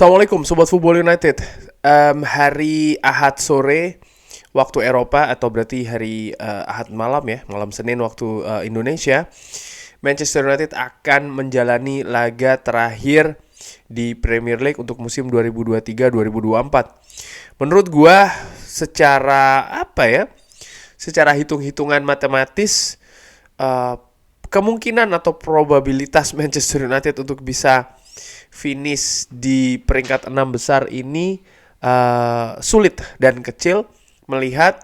Assalamualaikum Sobat Football United. Hari Ahad sore waktu Eropa, atau berarti hari Ahad malam ya, malam Senin waktu Indonesia, Manchester United akan menjalani laga terakhir di Premier League untuk musim 2023-2024. Menurut gua secara hitung-hitungan matematis, kemungkinan atau probabilitas Manchester United untuk bisa finish di peringkat 6 besar ini sulit dan kecil, melihat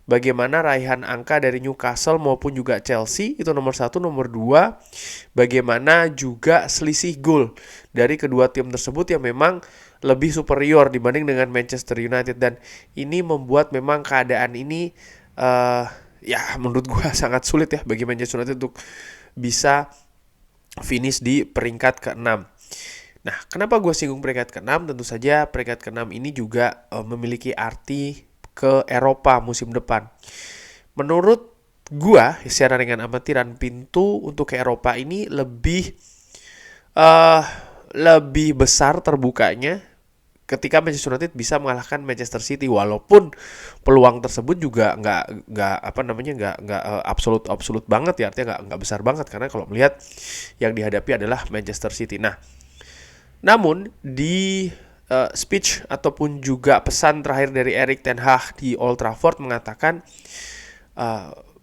bagaimana raihan angka dari Newcastle maupun juga Chelsea itu nomor 1, nomor 2, bagaimana juga selisih gol dari kedua tim tersebut yang memang lebih superior dibanding dengan Manchester United. Dan ini membuat memang keadaan ini menurut gua sangat sulit ya bagi Manchester United untuk bisa finish di peringkat ke-6. Nah, kenapa gue singgung peringkat ke-6? Tentu saja peringkat ke-6 ini juga memiliki arti ke Eropa musim depan. Menurut gue, secara ringan amatiran, pintu untuk ke Eropa ini lebih besar terbukanya ketika Manchester United bisa mengalahkan Manchester City, walaupun peluang tersebut juga nggak absolut banget ya, artinya nggak besar banget, karena kalau melihat yang dihadapi adalah Manchester City. Nah, namun di speech ataupun juga pesan terakhir dari Erik ten Hag di Old Trafford mengatakan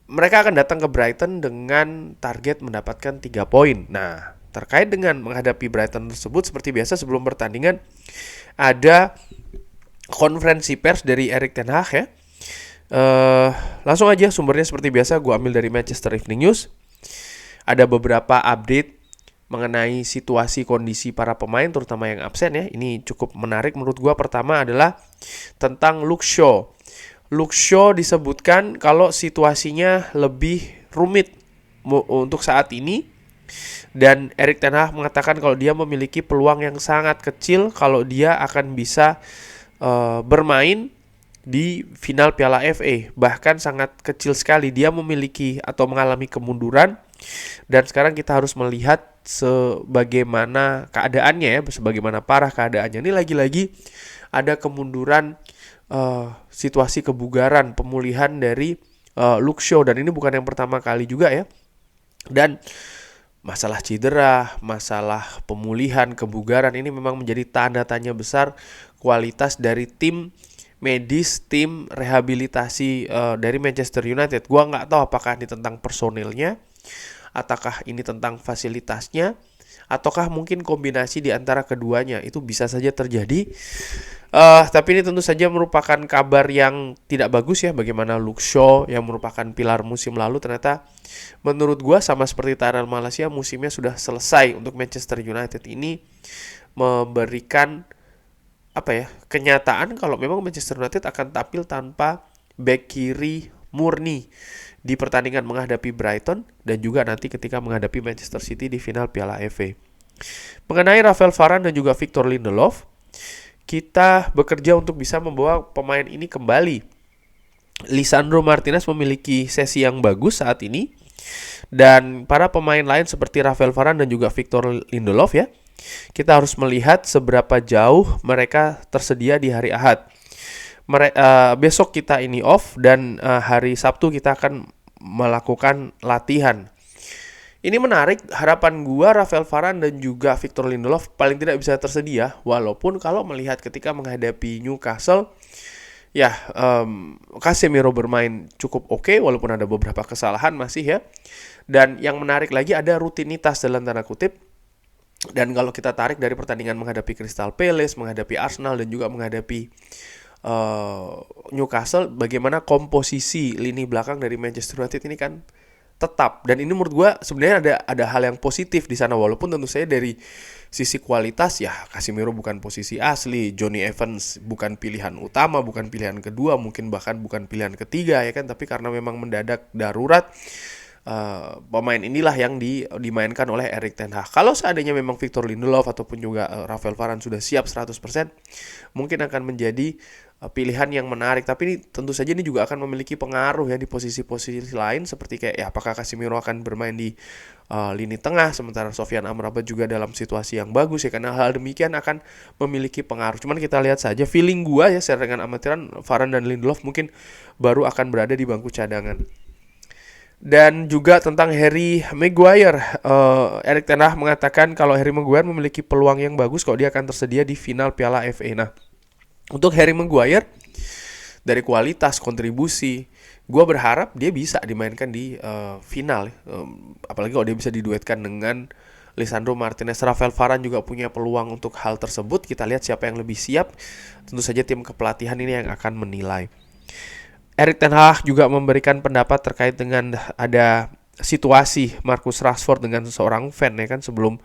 mereka akan datang ke Brighton dengan target mendapatkan 3 poin. Nah, terkait dengan menghadapi Brighton tersebut, seperti biasa sebelum pertandingan ada konferensi pers dari Erik ten Hag ya. Langsung aja, sumbernya seperti biasa gue ambil dari Manchester Evening News. Ada beberapa update mengenai situasi kondisi para pemain, terutama yang absen ya. Ini cukup menarik menurut gue. Pertama adalah tentang Luke Shaw. Luke Shaw disebutkan kalau situasinya lebih rumit untuk saat ini, dan Erik ten Hag mengatakan kalau dia memiliki peluang yang sangat kecil kalau dia akan bisa bermain di final Piala FA. Bahkan sangat kecil sekali, dia memiliki atau mengalami kemunduran. Dan sekarang kita harus melihat sebagaimana keadaannya ya, sebagaimana parah keadaannya. Ini lagi-lagi ada kemunduran situasi kebugaran, pemulihan dari Luke Shaw, dan ini bukan yang pertama kali juga ya. Dan masalah cedera, masalah pemulihan, kebugaran ini memang menjadi tanda tanya besar kualitas dari tim medis, tim rehabilitasi dari Manchester United. Gua nggak tahu apakah ini tentang personilnya, ataukah ini tentang fasilitasnya, ataukah mungkin kombinasi di antara keduanya. Itu bisa saja terjadi. Tapi ini tentu saja merupakan kabar yang tidak bagus ya, bagaimana Luke Shaw yang merupakan pilar musim lalu ternyata menurut gua sama seperti Tyrell Malacia, musimnya sudah selesai untuk Manchester United. Ini memberikan kenyataan kalau memang Manchester United akan tampil tanpa back kiri murni di pertandingan menghadapi Brighton dan juga nanti ketika menghadapi Manchester City di final Piala FA. Mengenai Rafael Varane dan juga Victor Lindelof, kita bekerja untuk bisa membawa pemain ini kembali. Lisandro Martinez memiliki sesi yang bagus saat ini, dan para pemain lain seperti Rafael Varane dan juga Victor Lindelof ya, kita harus melihat seberapa jauh mereka tersedia di hari Ahad. Besok kita ini off, dan hari Sabtu kita akan melakukan latihan. Ini menarik, harapan gua Rafael Varane dan juga Victor Lindelof paling tidak bisa tersedia, walaupun kalau melihat ketika menghadapi Newcastle ya, Casemiro bermain cukup oke, walaupun ada beberapa kesalahan masih ya. Dan yang menarik lagi ada rutinitas dalam tanda kutip. Dan kalau kita tarik dari pertandingan menghadapi Crystal Palace, menghadapi Arsenal, dan juga menghadapi Newcastle, bagaimana komposisi lini belakang dari Manchester United ini kan tetap. Dan ini menurut gue sebenarnya ada hal yang positif di sana, walaupun tentu saja dari sisi kualitas ya, Casemiro bukan posisi asli, Johnny Evans bukan pilihan utama, bukan pilihan kedua, mungkin bahkan bukan pilihan ketiga ya kan. Tapi karena memang mendadak darurat, pemain inilah yang dimainkan oleh Erik ten Hag. Kalau seandainya memang Victor Lindelof ataupun juga Rafael Varane sudah siap 100%, mungkin akan menjadi pilihan yang menarik. Tapi ini tentu saja ini juga akan memiliki pengaruh ya di posisi-posisi lain, seperti kayak ya apakah Casemiro akan bermain di lini tengah sementara Sofyan Amrabat juga dalam situasi yang bagus ya, karena hal demikian akan memiliki pengaruh. Cuman kita lihat saja, feeling gua ya secara dengan amatiran, Varane dan Lindelof mungkin baru akan berada di bangku cadangan. Dan juga tentang Harry Maguire, Erik ten Hag mengatakan kalau Harry Maguire memiliki peluang yang bagus kalau dia akan tersedia di final Piala FA. Nah, untuk Harry Maguire, dari kualitas kontribusi, gue berharap dia bisa dimainkan di final. Apalagi kalau dia bisa diduetkan dengan Lisandro Martinez. Rafael Varane juga punya peluang untuk hal tersebut. Kita lihat siapa yang lebih siap. Tentu saja tim kepelatihan ini yang akan menilai. Erik ten Hag juga memberikan pendapat terkait dengan ada situasi Marcus Rashford dengan seorang fan ya kan sebelum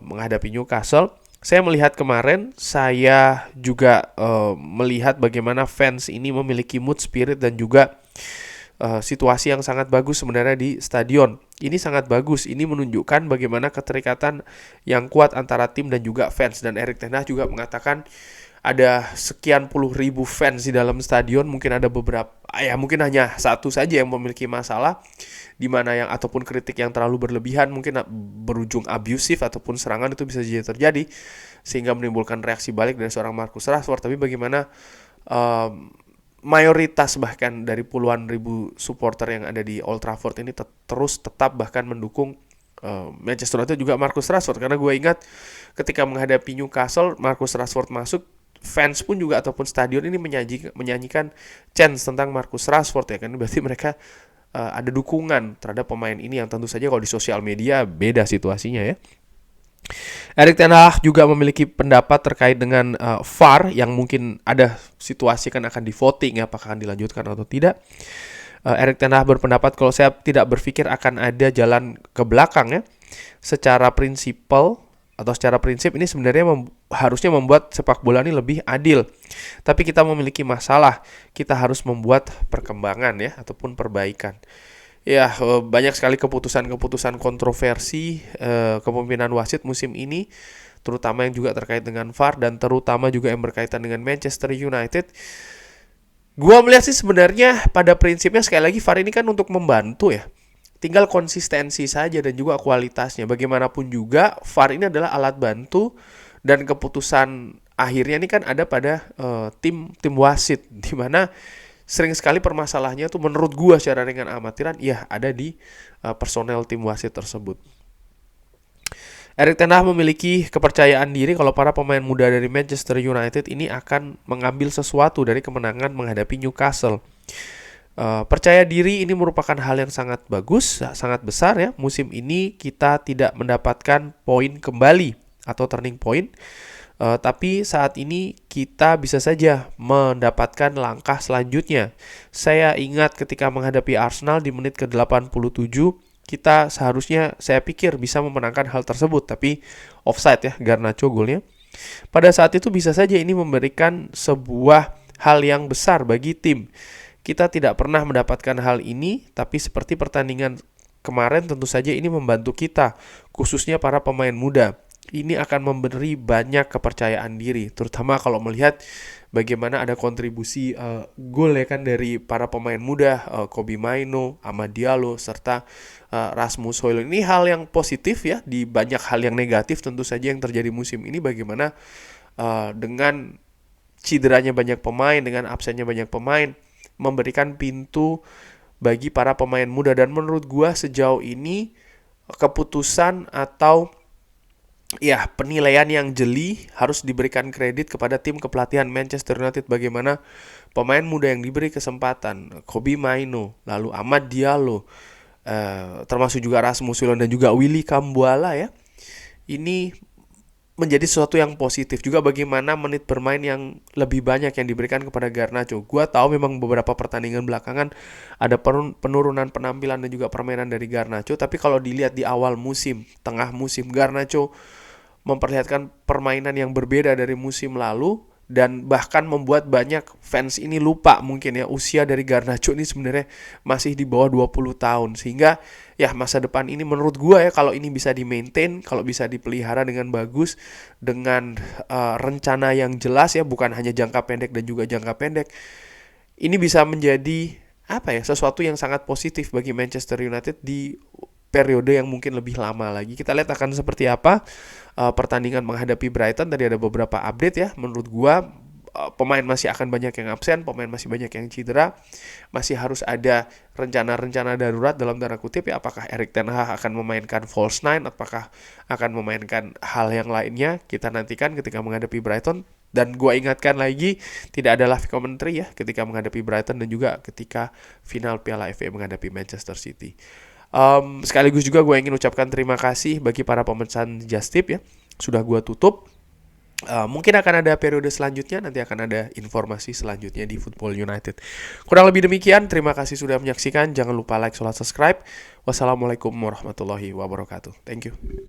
menghadapi Newcastle. Saya melihat kemarin, saya juga melihat bagaimana fans ini memiliki mood, spirit, dan juga situasi yang sangat bagus sebenarnya di stadion. Ini sangat bagus, ini menunjukkan bagaimana keterikatan yang kuat antara tim dan juga fans. Dan Erik ten Hag juga mengatakan ada sekian puluh ribu fans di dalam stadion, mungkin ada beberapa, ya mungkin hanya satu saja yang memiliki masalah, di mana yang ataupun kritik yang terlalu berlebihan mungkin berujung abusif ataupun serangan itu bisa jadi terjadi sehingga menimbulkan reaksi balik dari seorang Marcus Rashford. Tapi bagaimana mayoritas bahkan dari puluhan ribu supporter yang ada di Old Trafford ini terus tetap bahkan mendukung Manchester United juga Marcus Rashford. Karena gue ingat ketika menghadapi Newcastle, Marcus Rashford masuk, fans pun juga ataupun stadion ini menyanyikan chants tentang Marcus Rashford ya kan. Berarti mereka ada dukungan terhadap pemain ini, yang tentu saja kalau di sosial media beda situasinya ya. Erik ten Hag juga memiliki pendapat terkait dengan VAR yang mungkin ada situasi kan akan di voting ya, apakah akan dilanjutkan atau tidak. Erik ten Hag berpendapat kalau saya tidak berpikir akan ada jalan ke belakang ya. Secara prinsip ini sebenarnya harusnya membuat sepak bola ini lebih adil. Tapi kita memiliki masalah, kita harus membuat perkembangan ya ataupun perbaikan. Ya, banyak sekali keputusan-keputusan kontroversi kepemimpinan wasit musim ini, terutama yang juga terkait dengan VAR dan terutama juga yang berkaitan dengan Manchester United. Gua melihat sih sebenarnya pada prinsipnya sekali lagi VAR ini kan untuk membantu ya. Tinggal konsistensi saja dan juga kualitasnya. Bagaimanapun juga VAR ini adalah alat bantu dan keputusan akhirnya ini kan ada pada tim wasit, di mana sering sekali permasalahannya tuh menurut gua secara ringan amatiran ya ada di personel tim wasit tersebut. Erik ten Hag memiliki kepercayaan diri kalau para pemain muda dari Manchester United ini akan mengambil sesuatu dari kemenangan menghadapi Newcastle. Percaya diri ini merupakan hal yang sangat bagus, sangat besar ya. Musim ini kita tidak mendapatkan poin kembali atau turning point, tapi saat ini kita bisa saja mendapatkan langkah selanjutnya. Saya ingat ketika menghadapi Arsenal di menit ke-87, kita seharusnya saya pikir bisa memenangkan hal tersebut, tapi offside ya, Garnacho golnya. Pada saat itu bisa saja ini memberikan sebuah hal yang besar bagi tim. Kita tidak pernah mendapatkan hal ini, tapi seperti pertandingan kemarin tentu saja ini membantu kita, khususnya para pemain muda. Ini akan memberi banyak kepercayaan diri, terutama kalau melihat bagaimana ada kontribusi gol ya kan dari para pemain muda, Kobbie Mainoo, Amad Diallo, serta Rasmus Højlund. Ini hal yang positif ya, di banyak hal yang negatif tentu saja yang terjadi musim ini, bagaimana dengan cederanya banyak pemain, dengan absennya banyak pemain, memberikan pintu bagi para pemain muda. Dan menurut gua sejauh ini keputusan atau ya penilaian yang jeli harus diberikan kredit kepada tim kepelatihan Manchester United, bagaimana pemain muda yang diberi kesempatan, Kobbie Mainoo, lalu Amad Diallo, termasuk juga Rasmus Højlund dan juga Willy Kambuala ya. Ini menjadi sesuatu yang positif. Juga bagaimana menit bermain yang lebih banyak yang diberikan kepada Garnacho. Gua tahu memang beberapa pertandingan belakangan ada penurunan penampilan dan juga permainan dari Garnacho, tapi kalau dilihat di awal musim, tengah musim, Garnacho memperlihatkan permainan yang berbeda dari musim lalu, dan bahkan membuat banyak fans ini lupa mungkin ya usia dari Garnacho ini sebenarnya masih di bawah 20 tahun. Sehingga ya masa depan ini menurut gua ya, kalau ini bisa di-maintain, kalau bisa dipelihara dengan bagus, dengan rencana yang jelas ya, bukan hanya jangka pendek dan juga jangka pendek, ini bisa menjadi apa ya, sesuatu yang sangat positif bagi Manchester United di periode yang mungkin lebih lama lagi. Kita lihat akan seperti apa pertandingan menghadapi Brighton. Tadi ada beberapa update ya. Menurut gua pemain masih akan banyak yang absen, pemain masih banyak yang cedera, masih harus ada rencana-rencana darurat dalam tanda kutip ya. Apakah Erik ten Hag akan memainkan false nine, apakah akan memainkan hal yang lainnya, kita nantikan ketika menghadapi Brighton. Dan gua ingatkan lagi, tidak ada live commentary ya ketika menghadapi Brighton dan juga ketika final Piala FA menghadapi Manchester City. Sekaligus juga gue ingin ucapkan terima kasih bagi para pemesan Just Tip ya, sudah gue tutup. Mungkin akan ada periode selanjutnya, nanti akan ada informasi selanjutnya di Football United. Kurang lebih demikian, terima kasih sudah menyaksikan. Jangan lupa like, subscribe. Wassalamualaikum warahmatullahi wabarakatuh. Thank you.